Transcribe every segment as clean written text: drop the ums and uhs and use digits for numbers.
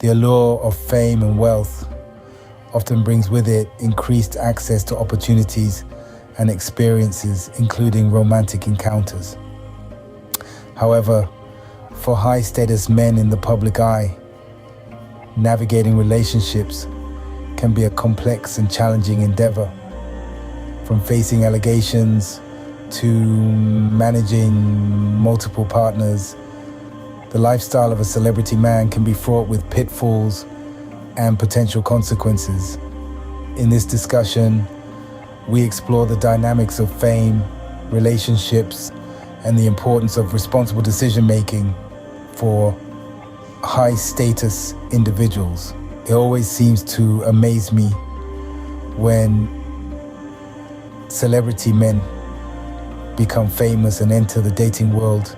The allure of fame and wealth often brings with it increased access to opportunities and experiences, including romantic encounters. However, for high-status men in the public eye, navigating relationships can be a complex and challenging endeavor. From facing allegations to managing multiple partners, the lifestyle of a celebrity man can be fraught with pitfalls and potential consequences. In this discussion, we explore the dynamics of fame, relationships, and the importance of responsible decision-making for high-status individuals. It always seems to amaze me when celebrity men become famous and enter the dating world.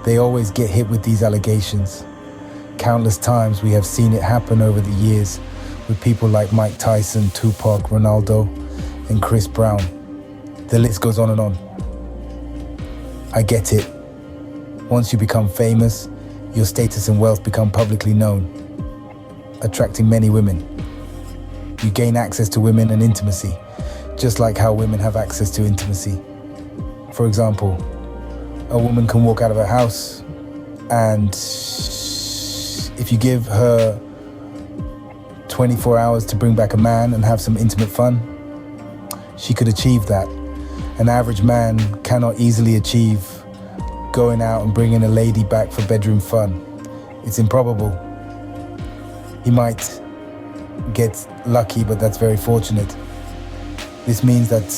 They always get hit with these allegations. Countless times we have seen it happen over the years with people like Mike Tyson, Tupac, Ronaldo, and Chris Brown. The list goes on and on. I get it. Once you become famous, your status and wealth become publicly known, attracting many women. You gain access to women and intimacy, just like how women have access to intimacy. For example, a woman can walk out of her house and if you give her 24 hours to bring back a man and have some intimate fun, she could achieve that. An average man cannot easily achieve going out and bringing a lady back for bedroom fun. It's improbable. He might get lucky, but that's very fortunate. This means that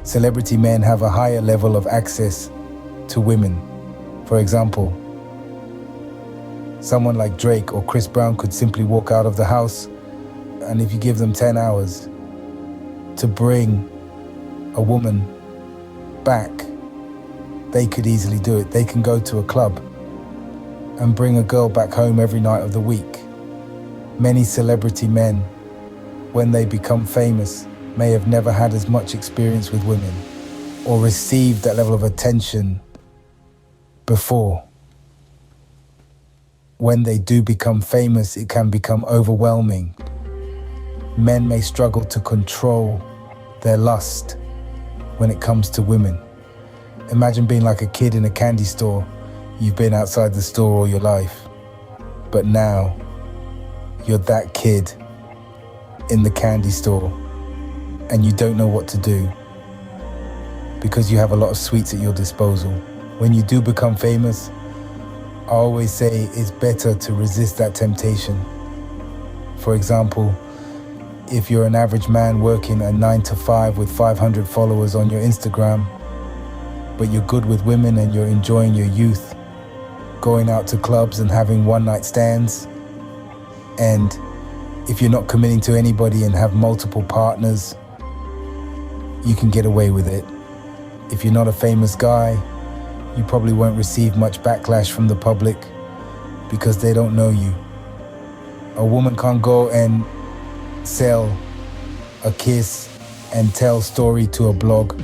celebrity men have a higher level of access to women. For example, someone like Drake or Chris Brown could simply walk out of the house, and if you give them 10 hours to bring a woman back, they could easily do it. They can go to a club and bring a girl back home every night of the week. Many celebrity men, when they become famous, may have never had as much experience with women or received that level of attention before. When they do become famous, it can become overwhelming. Men may struggle to control their lust when it comes to women. Imagine being like a kid in a candy store. You've been outside the store all your life, but now you're that kid in the candy store and you don't know what to do because you have a lot of sweets at your disposal. When you do become famous, I always say it's better to resist that temptation. For example, if you're an average man working a 9 to 5 with 500 followers on your Instagram, but you're good with women and you're enjoying your youth, going out to clubs and having one-night stands, and if you're not committing to anybody and have multiple partners, you can get away with it. If you're not a famous guy, you probably won't receive much backlash from the public because they don't know you. A woman can't go and sell a kiss and tell story to a blog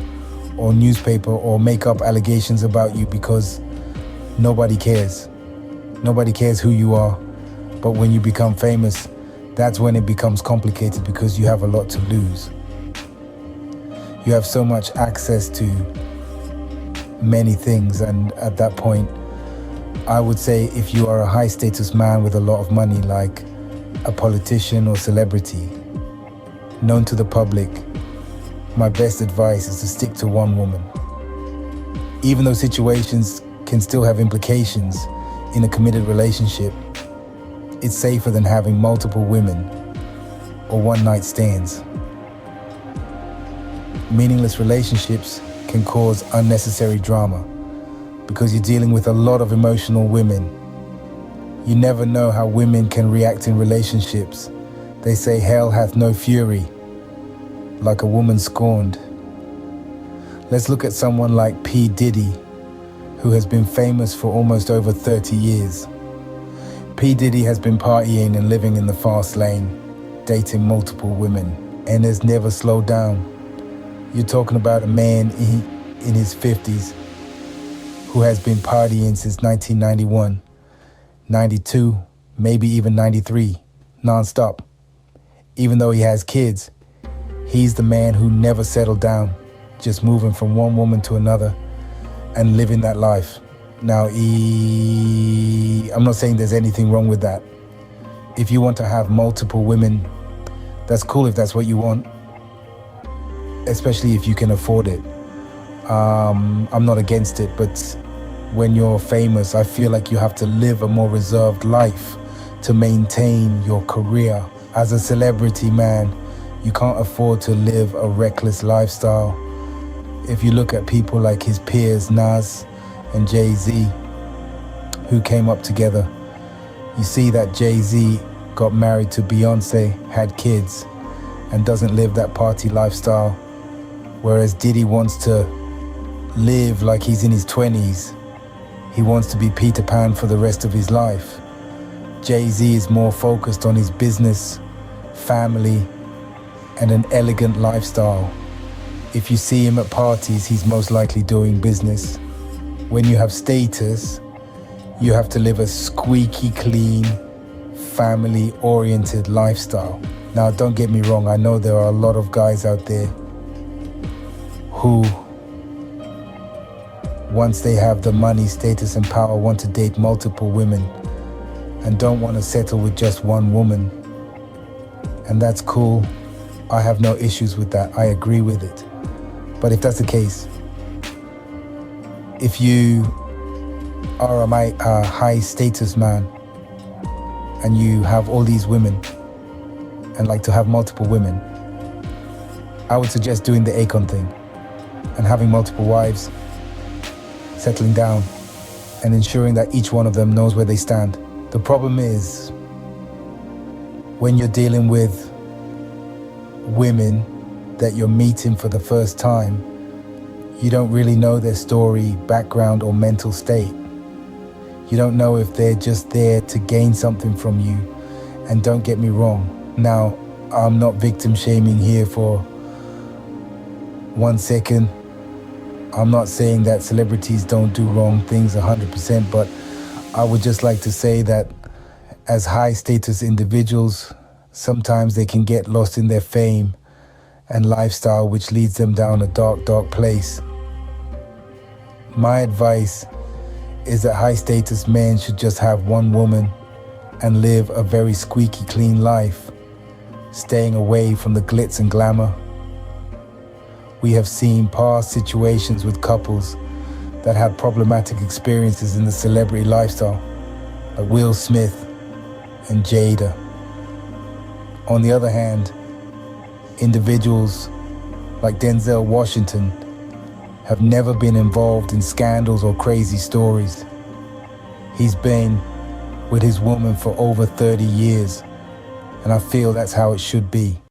or newspaper or make up allegations about you because nobody cares. Nobody cares who you are. But when you become famous, that's when it becomes complicated because you have a lot to lose. You have so much access to many things, and at that point, I would say if you are a high status man with a lot of money, like a politician or celebrity, known to the public, my best advice is to stick to one woman. Even though situations can still have implications in a committed relationship, it's safer than having multiple women or one-night stands. Meaningless relationships can cause unnecessary drama because you're dealing with a lot of emotional women. You never know how women can react in relationships. They say hell hath no fury, like a woman scorned. Let's look at someone like P. Diddy, who has been famous for almost over 30 years. P. Diddy has been partying and living in the fast lane, dating multiple women, and has never slowed down. You're talking about a man in his 50s who has been partying since 1991, 92, maybe even 93, non-stop. Even though he has kids, he's the man who never settled down, just moving from one woman to another and living that life. Now, I'm not saying there's anything wrong with that. If you want to have multiple women, that's cool if that's what you want, especially if you can afford it. I'm not against it, but when you're famous, I feel like you have to live a more reserved life to maintain your career. As a celebrity, man, you can't afford to live a reckless lifestyle. If you look at people like his peers, Nas and Jay-Z, who came up together, you see that Jay-Z got married to Beyonce, had kids, and doesn't live that party lifestyle, whereas Diddy wants to live like he's in his 20s. He wants to be Peter Pan for the rest of his life. Jay-Z is more focused on his business, family, and an elegant lifestyle. If you see him at parties, he's most likely doing business. When you have status, you have to live a squeaky clean, family-oriented lifestyle. Now, don't get me wrong, I know there are a lot of guys out there who, once they have the money, status, and power, want to date multiple women and don't want to settle with just one woman. And that's cool. I have no issues with that. I agree with it. But if that's the case, if you are a high status man and you have all these women and like to have multiple women, I would suggest doing the Akon thing and having multiple wives, settling down, and ensuring that each one of them knows where they stand. The problem is, when you're dealing with women that you're meeting for the first time, you don't really know their story, background, or mental state. You don't know if they're just there to gain something from you. And don't get me wrong, now, I'm not victim shaming here for 1 second. I'm not saying that celebrities don't do wrong things 100%, but I would just like to say that as high status individuals, sometimes they can get lost in their fame and lifestyle, which leads them down a dark, dark place. My advice is that high status men should just have one woman and live a very squeaky clean life, staying away from the glitz and glamour. We have seen past situations with couples that had problematic experiences in the celebrity lifestyle, like Will Smith and Jada. On the other hand, individuals like Denzel Washington have never been involved in scandals or crazy stories. He's been with his woman for over 30 years, and I feel that's how it should be.